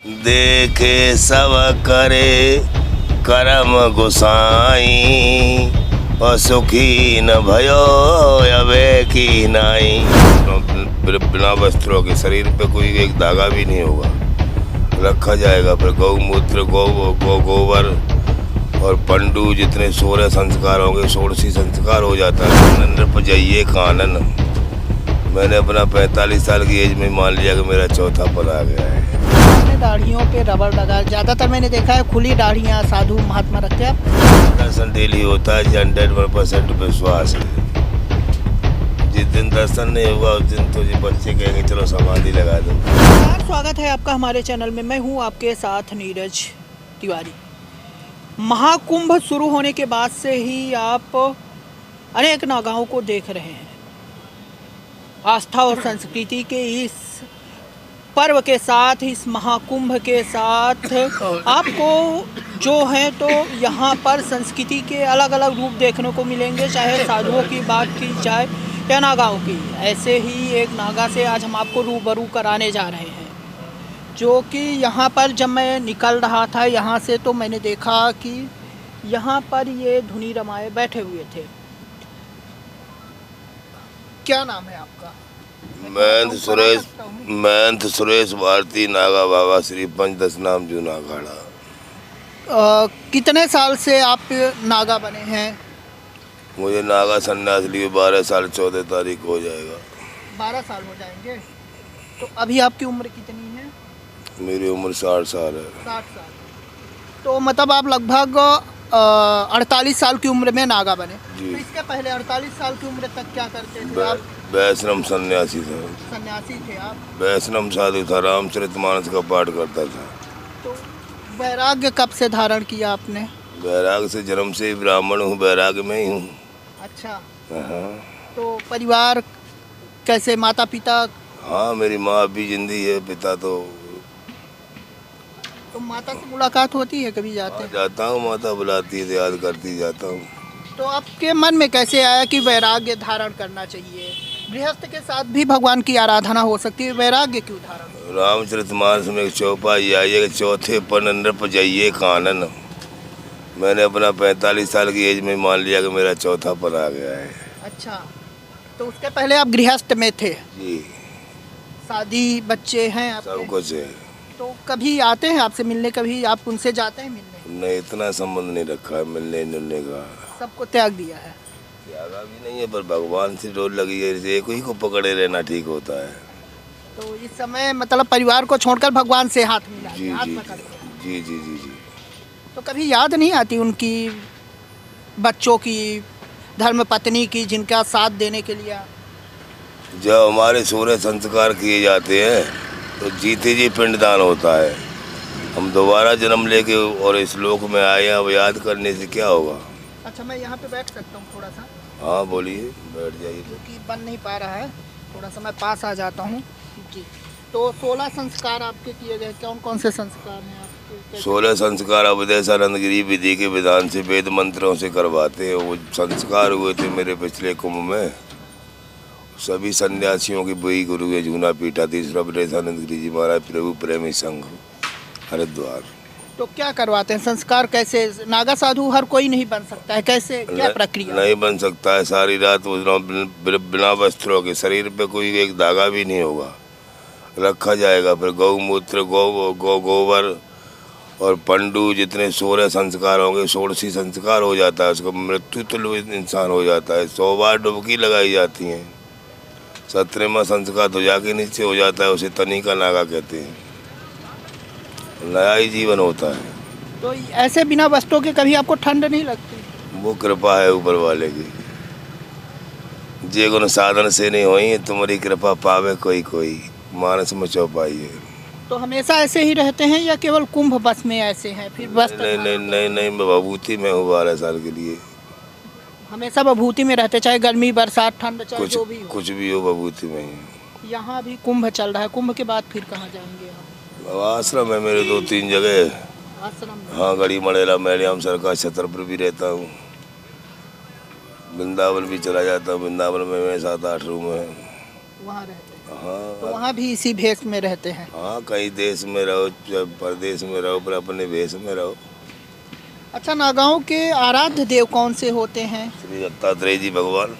देखे सब करे करम गुसाई और सुखी न भयो अबे की नाई। बिना वस्त्रों के शरीर पे कोई एक धागा भी नहीं होगा, रखा जाएगा। फिर गौमूत्र गोबर और पंडु जितने 16 संस्कार होंगे, 16 संस्कार हो जाता है। नंद जाइए कानन। मैंने अपना 45 साल की एज में मान लिया कि मेरा चौथा पल आ गया है। दाढ़ियों पे रबड़ लगा, ज़्यादातर मैंने देखा है खुली दाढ़ियाँ साधु महात्मा रखते हैं। दर्शन डेली होता है, 100% विश्वास है। जिस दिन दर्शन नहीं हुआ उस दिन तो ये बच्चे कहेंगे चलो समाधि लगा दो। स्वागत है आपका हमारे चैनल में। मैं हूँ आपके साथ नीरज तिवारी। महाकुंभ शुरू होने के बाद से ही आप अनेक नागाओं को देख रहे हैं। आस्था और संस्कृति के इस पर्व के साथ, इस महाकुंभ के साथ आपको जो है तो यहाँ पर संस्कृति के अलग अलग रूप देखने को मिलेंगे, चाहे साधुओं की बात की जाए या नागाओं की। ऐसे ही एक नागा से आज हम आपको रूबरू कराने जा रहे हैं, जो कि यहाँ पर जब मैं निकल रहा था यहाँ से तो मैंने देखा कि यहाँ पर ये धुनी रमाए बैठे हुए थे। क्या नाम है आपका? महंत सुरेश भारती नागा बाबा श्री पंचदश नाम जू नागाड़ा। कितने साल से आप नागा बने हैं? मुझे नागा संन्यास लिए 12 साल 14 तारीख हो जाएगा। 12 साल हो जाएंगे। तो अभी आपकी उम्र कितनी है? मेरी उम्र 60 साल है। 60 साल। तो मतलब आप लगभग 48 साल की उम्र में नागा बने। तो इसके पहले 48 साल की उम्र तक क्या करते थे आप? वैष्णव सन्यासी था। सन्यासी थे आप? वैष्णव साधु था, रामचरितमानस का पाठ करता था। तो वैराग्य कब से धारण किया आपने? वैराग से जन्म से ही ब्राह्मण हूँ, वैराग में ही हूँ। अच्छा। तो परिवार कैसे, माता पिता? हाँ, मेरी माँ अभी जिंदी है, पिता तो माता से मुलाकात होती है कभी? जाते? जाता हूँ, माता बुलाती है, याद करती जाता हूँ। तो आपके मन में कैसे आया कि वैराग्य धारण करना चाहिए? गृहस्थ के साथ भी भगवान की आराधना हो सकती है, वैराग्य क्यों धारण? रामचरितमानस में एक चौपाई आई है, चौथे पन नृप जाइए कानन। मैंने अपना 45 साल की एज में मान लिया कि मेरा चौथा पल आ गया है। अच्छा। तो उसके पहले आप गृहस्थ में थे? जी। शादी बच्चे हैं आपके? सब कुछ है। तो कभी आते हैं आपसे मिलने? कभी आप उनसे जाते हैं मिलने? नहीं, इतना संबंध नहीं रखा है मिलने जुलने का। सबको त्याग दिया है? त्यागा भी नहीं है, पर भगवान से डोर लगी है, एक ही को पकड़े रहना ठीक होता है। तो इस समय मतलब परिवार को छोड़कर भगवान से हाथ मिला? जी हाथ जी पकड़ के। जी जी जी जी। तो कभी याद नहीं आती उनकी, बच्चों की, धर्म पत्नी की, जिनका साथ देने के लिए? जब हमारे सूर्य संस्कार किए जाते हैं तो जीते जी पिंडदान होता है। हम दोबारा जन्म लेके और इस लोक में आए हैं, अब याद करने से क्या होगा। अच्छा, मैं यहाँ पे बैठ सकता हूँ थोड़ा सा? हाँ बोलिए, बैठ जाइए। क्योंकि बन नहीं पा रहा है, थोड़ा सा मैं पास आ जाता हूँ जी। तो 16 संस्कार आपके किए गए, कौन कौन से संस्कार हैं आपके? 16 संस्कार अवधेशानंद गिरी विधि के विधान से वेद मंत्रों से करवाते हैं। वो संस्कार हुए थे मेरे पिछले कुंभ में। सभी सन्यासियों की वही गुरु है, जूना पीठा थी अवधेशानंद गिरी जी महाराज, प्रभु प्रेमी संघ, हरिद्वार। तो क्या करवाते हैं संस्कार? कैसे? नागा साधु हर कोई नहीं बन सकता है, कैसे, क्या प्रक्रिया? नहीं बन सकता है। सारी रात बिना वस्त्रों के, शरीर पे कोई एक धागा भी नहीं होगा, रखा जाएगा। फिर गौमूत्र गोबर और पंडु जितने 16 संस्कार होंगे, 16 संस्कार हो जाता है। उसको मृत्यु तुल्य इंसान हो जाता है। 100 बार डुबकी लगाई जाती है। 17वां संस्कार तो जाके नीचे हो जाता है, उसे तनी का नागा कहते हैं। नया ही जीवन होता है। तो ऐसे बिना वस्त्रों के कभी आपको ठंड नहीं लगती? वो कृपा है ऊपर वाले की। जे गुण साधन से नहीं हुई, तुम्हारी कृपा पावे कोई कोई, मानस में चौपाई है। तो हमेशा ऐसे ही रहते हैं या केवल कुंभ बस में ऐसे हैं? फिर बस नहीं नहीं नहीं नहीं, मैं विभूति में हूँ 12 साल के लिए। हमेशा विभूति में रहते, चाहे गर्मी बरसात ठंड, चाहे जो भी हो? कुछ भी हो, विभूति में ही। यहाँ भी कुंभ चल रहा है, कुंभ के बाद फिर कहाँ जाएंगे आप? आश्रम है मेरे 2-3 जगह। आश्रम में? हाँ, गढ़ी मड़ेला, मैलियाम सरकार, छतरपुर भी रहता हूँ। वृंदावन भी चला जाता हूँ। वृंदावन में 7-8 रूम है। वहाँ रहते हैं? हाँ तो वहाँ भी इसी भेष में रहते हैं। हाँ, कहीं देश में रहो चाहे परदेश में रहो, पर अपने भेष में रहो। अच्छा, नागाओं के आराध्य देव कौन से होते हैं? श्री दत्तात्रेय जी भगवान।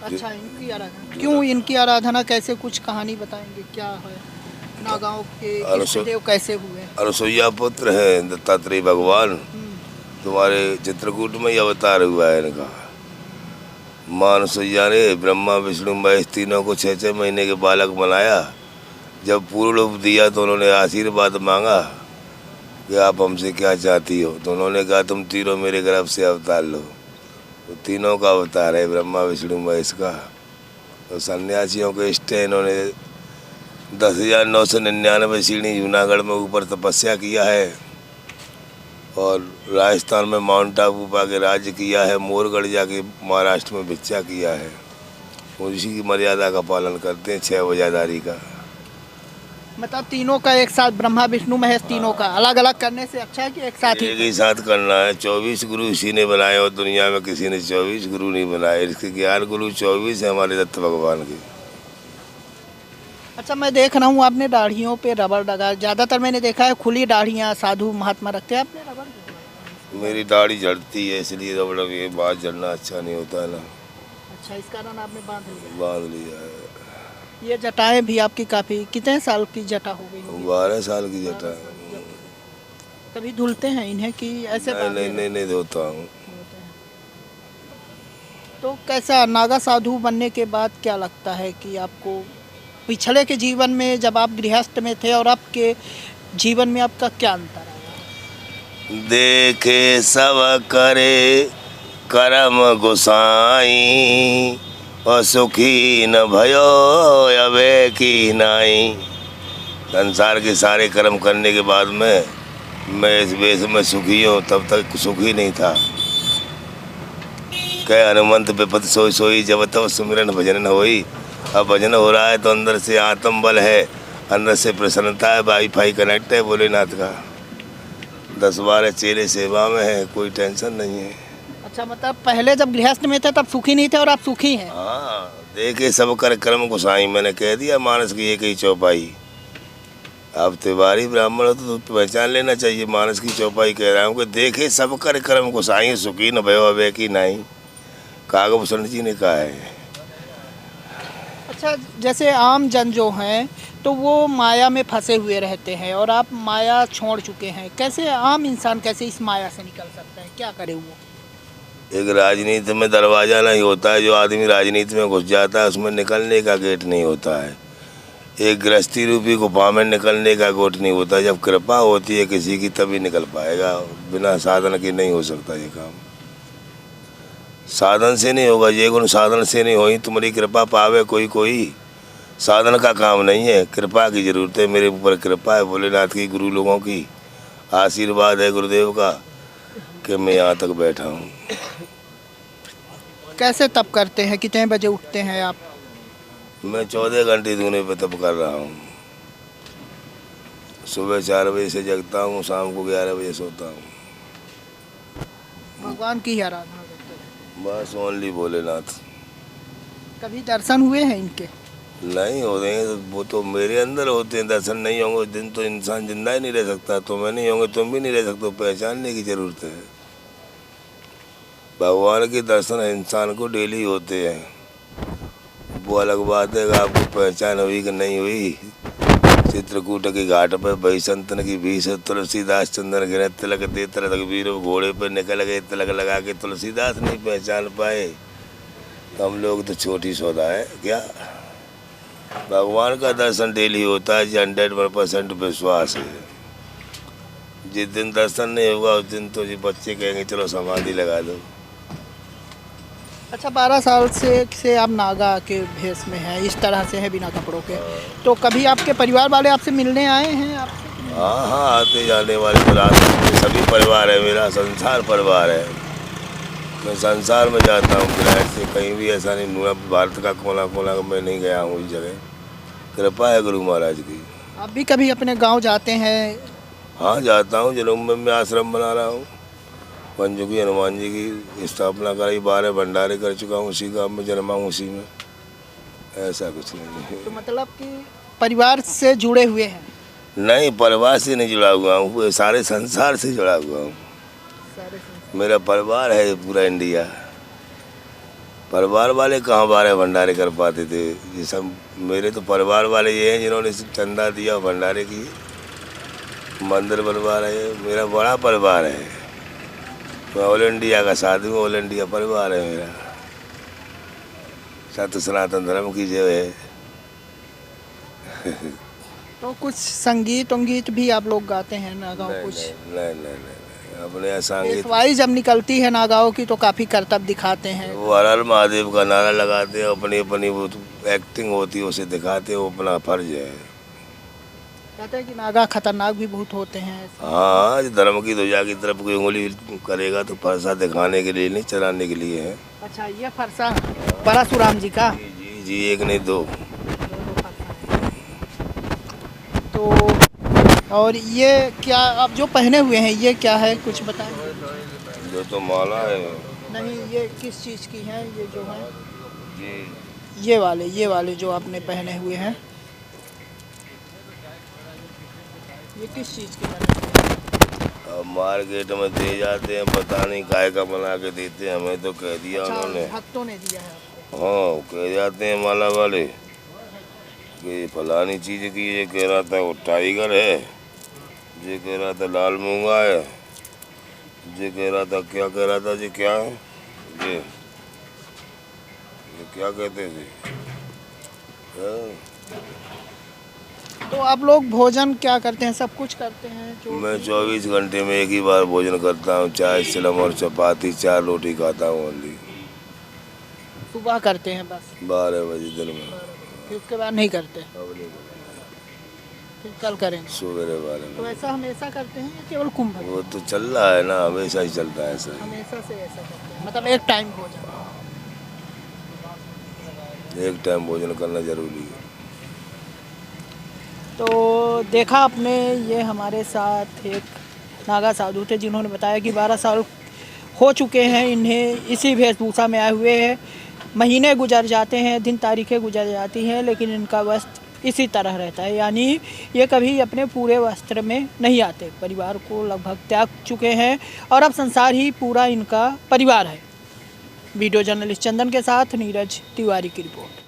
अच्छा, इनकी आराधना क्यों, इनकी आराधना कैसे, कुछ कहानी बताएंगे क्या है? नागाओं के इष्ट देव कैसे हुए? अरसोईया पुत्र है दत्तात्रेय भगवान। तुम्हारे चित्रकूट में ही अवतार हुआ है इनका। माँ अनसुईया ने ब्रह्मा विष्णु महेश तीनों को 6-6 महीने के बालक बनाया। जब पूर्ण रूप दिया तो उन्होंने आशीर्वाद मांगा कि आप हमसे क्या चाहती हो। तो उन्होंने कहा तुम तीनों मेरे गर्भ से अवतार लो। तो तीनों का अवतार है ब्रह्मा विष्णु महेश का। तो सन्यासियों के इष्ट हैं। इन्होंने 10,999 सीढ़ी जूनागढ़ में ऊपर तपस्या किया है और राजस्थान में माउंट आबू पाके राज्य किया है। मोरगढ़ जाके महाराष्ट्र में भिक्षा किया है। उसी की मर्यादा का पालन करते हैं, 6 वजादारी का। मतलब तीनों का एक साथ, ब्रह्मा विष्णु महेश तीनों का अलग अलग करने से अच्छा है कि एक साथ एक ही साथ करना है। 24 गुरु इसी ने बनाए और दुनिया में किसी ने 24 गुरु नहीं बनाए। इसके 11 गुरु 24 है हमारे दत्त भगवान के। अच्छा, मैं देख रहा हूँ आपने दाढ़ियों पे रबड़ लगा। ज़्यादातर मैंने देखा है खुली दाढ़ियाँ साधु महात्मा रखते हैं, आपने रबड़ क्यों? मेरी दाढ़ी झड़ती है इसलिए रबड़, ये बात झड़ना अच्छा नहीं होता है ना। अच्छा, इस कारण आपने बांध लिया है। ये जटाएं भी आपकी काफ़ी, कितने साल की जटा हो गई होगी? 12 साल की जटा है। कभी धुलते हैं इन्हें कि ऐसे नहीं धोता हूँ। तो कैसा नागा साधु बनने के बाद क्या लगता है कि आपको पिछले के जीवन में जब आप गृहस्थ में थे और आपके जीवन में आपका क्या अंतर है? देखे सब करे करम गोसाई और सुखी न भयो अबे की नाई। संसार के सारे कर्म करने के बाद में मैं इस वेश में सुखी हूँ, तब तक सुखी नहीं था। कह हनुमंत विपत सोई सोई जब तब सुमिरन भजन होई। अब भजन हो रहा है तो अंदर से आत्म बल है, अंदर से प्रसन्नता है, वाईफाई कनेक्ट है भोलेनाथ का। 10-12 चेले सेवा में है, कोई टेंशन नहीं है। अच्छा, मतलब पहले जब गृहस्थ में थे तब सुखी नहीं थे और आप सुखी हैं? हाँ, देखे सब कर कर्म गोसाई, मैंने कह दिया मानस की एक ही चौपाई। आप तिवारी ब्राह्मण हो तो पहचान लेना चाहिए। मानस की चौपाई कह रहा हूँ कि देखे सब कर कर्म गोसाई सुखी न भयो अबे की नाई। कागभूषण जी ने कहा है। अच्छा, जैसे आम जन जो हैं तो वो माया में फंसे हुए रहते हैं और आप माया छोड़ चुके हैं। कैसे आम इंसान कैसे इस माया से निकल सकता है, क्या करे वो? एक राजनीति में दरवाज़ा नहीं होता है। जो आदमी राजनीति में घुस जाता है उसमें निकलने का गेट नहीं होता है। एक गृहस्थी रूपी गुफा में निकलने का गेट नहीं होता। जब कृपा होती है किसी की तभी निकल पाएगा। बिना साधन के नहीं हो सकता ये काम। साधन से नहीं होगा ये गुण, साधन से नहीं होई। तुम्हारी कृपा पावे कोई कोई, साधन का काम नहीं है, कृपा की ज़रूरत है। मेरे ऊपर कृपा है भोलेनाथ की, गुरु लोगों की आशीर्वाद है गुरुदेव का कि मैं यहाँ तक बैठा हूँ। कैसे तप करते हैं, कितने बजे उठते हैं आप? मैं 14 घंटे दूने पे तप कर रहा हूँ। सुबह 4 बजे से जगता हूँ, शाम को 11 बजे सोता हूँ। भगवान की ही आराधना करते हैं? बस ओनली भोलेनाथ। कभी दर्शन हुए हैं इनके? नहीं होते हैं, वो तो मेरे अंदर होते हैं। दर्शन नहीं होंगे उस दिन तो इंसान जिंदा ही नहीं रह सकता। तुम्हें नहीं होंगे तुम भी नहीं रह सकते। पहचानने की ज़रूरत है। भगवान के दर्शन इंसान को डेली होते हैं। वो अलग बात है कि आपको पहचान हुई कि नहीं हुई। चित्रकूट के घाट पर बैसंतन की बीस तुलसीदास चंदन गिरे तिलक दे तिलक वीर घोड़े पर निकल गए तिलक लगा के। तुलसीदास नहीं पहचान पाए तो हम लोग तो छोटी सौदा है क्या। भगवान का दर्शन डेली होता है। 100% विश्वास है। जिस दिन दर्शन नहीं होगा उस दिन तो जी बच्चे कहेंगे चलो समाधि लगा दो। अच्छा, 12 साल से आप नागा के भेष में हैं, इस तरह से हैं बिना कपड़ों के। तो कभी आपके परिवार वाले आपसे मिलने आए हैं आपसे? हाँ, आते जाने वाले तो रात में सभी परिवार है। मेरा संसार परिवार है। मैं संसार में जाता हूँ किराए से, कहीं भी ऐसा नहीं हुआ। भारत का कोना कोना मैं नहीं गया हूँ इस जगह। कृपा है गुरु महाराज की। आप भी कभी अपने गांव जाते हैं? हाँ, जाता हूँ। जन्म में आश्रम बना रहा हूँ। पंचमुखी हनुमान जी की स्थापना कराई। 12 भंडारे कर चुका हूँ। उसी गाँव में जन्मा हूँ, उसी में ऐसा कुछ नहीं है। तो मतलब कि परिवार से जुड़े हुए हैं। नहीं, परिवार से नहीं जुड़ा हुआ हूँ, वो सारे संसार से जुड़ा हुआ हूँ। सारे संस्कार। मेरा परिवार है पूरा इंडिया। परिवार वाले कहाँ बारह भंडारे कर पाते थे, ये सब मेरे तो परिवार वाले ये हैं जिन्होंने चंदा दिया और भंडारे किए। मंदिर परिवार है, मेरा बड़ा परिवार है। मैं ऑल इंडिया का साधु हूँ, ऑल इंडिया परिवार है मेरा। सत्य सनातन धर्म की जय है। तो कुछ संगीत उंगीत भी आप लोग गाते हैं नागाओं नहीं, कुछ? नहीं, अपने यहाँ संगीत, पेशवाई जब निकलती है नागाओं की तो काफी करतब दिखाते हैं। वो हर हर महादेव का नारा लगाते हैं, अपनी अपनी वो एक्टिंग होती है उसे दिखाते हैं, वो अपना फर्ज है। कहते हैं कि नागा खतरनाक भी बहुत होते हैं। हाँ, जो धर्म की ध्वजा की तरफ कोई उंगली करेगा तो फरसा दिखाने के लिए नहीं, चलाने के लिए है। अच्छा, ये फरसा परशुराम जी का? जी, एक नहीं दो। तो और ये क्या आप जो पहने हुए हैं ये क्या है, कुछ बताएं? जो तो माला है नहीं, ये किस चीज़ की है ये जो है? जी, ये वाले जो आपने पहने हुए हैं ये किस चीज़ के बने हुए हैं? अब मार्केट में दे जाते हैं, पता नहीं काय का बना के देते हैं, हमें तो कह दिया अच्छा, उन्होंने। भक्तों ने दिया है आपको? हाँ, कह जाते हैं माला वाले कि फलानी चीज़ की, ये कह रहा था वो टाइगर है, ये कह रहा था लाल मूंगा है, ये कह रहा था क्या कह रहा था जी, क्या है ये क्या कहते थे? हाँ। तो आप लोग भोजन क्या करते हैं, सब कुछ करते हैं जो? मैं 24 घंटे में एक ही बार भोजन करता हूँ, चाय सिलम और चपाती, 4 रोटी खाता हूँ ओनली। सुबह करते हैं बस? 12 बजे दिन में। फिर उसके बाद नहीं करते? अब नहीं करता। फिर कल करेंगे? सवेरे 12 तो में। ऐसा हमेशा करते हैं या केवल कुंभ? वो तो चल रहा है ना, हमेशा ही चलता है ऐसा। हमेशा से ऐसा करते हैं, मतलब एक टाइम भोजन? एक टाइम भोजन करना जरूरी है। तो देखा आपने, ये हमारे साथ एक नागा साधु थे जिन्होंने बताया कि 12 साल हो चुके हैं इन्हें इसी वेशभूषा में आए हुए हैं। महीने गुजर जाते हैं, दिन तारीखें गुजर जाती हैं, लेकिन इनका वस्त्र इसी तरह रहता है, यानी ये कभी अपने पूरे वस्त्र में नहीं आते। परिवार को लगभग त्याग चुके हैं और अब संसार ही पूरा इनका परिवार है। वीडियो जर्नलिस्ट चंदन के साथ नीरज तिवारी की रिपोर्ट।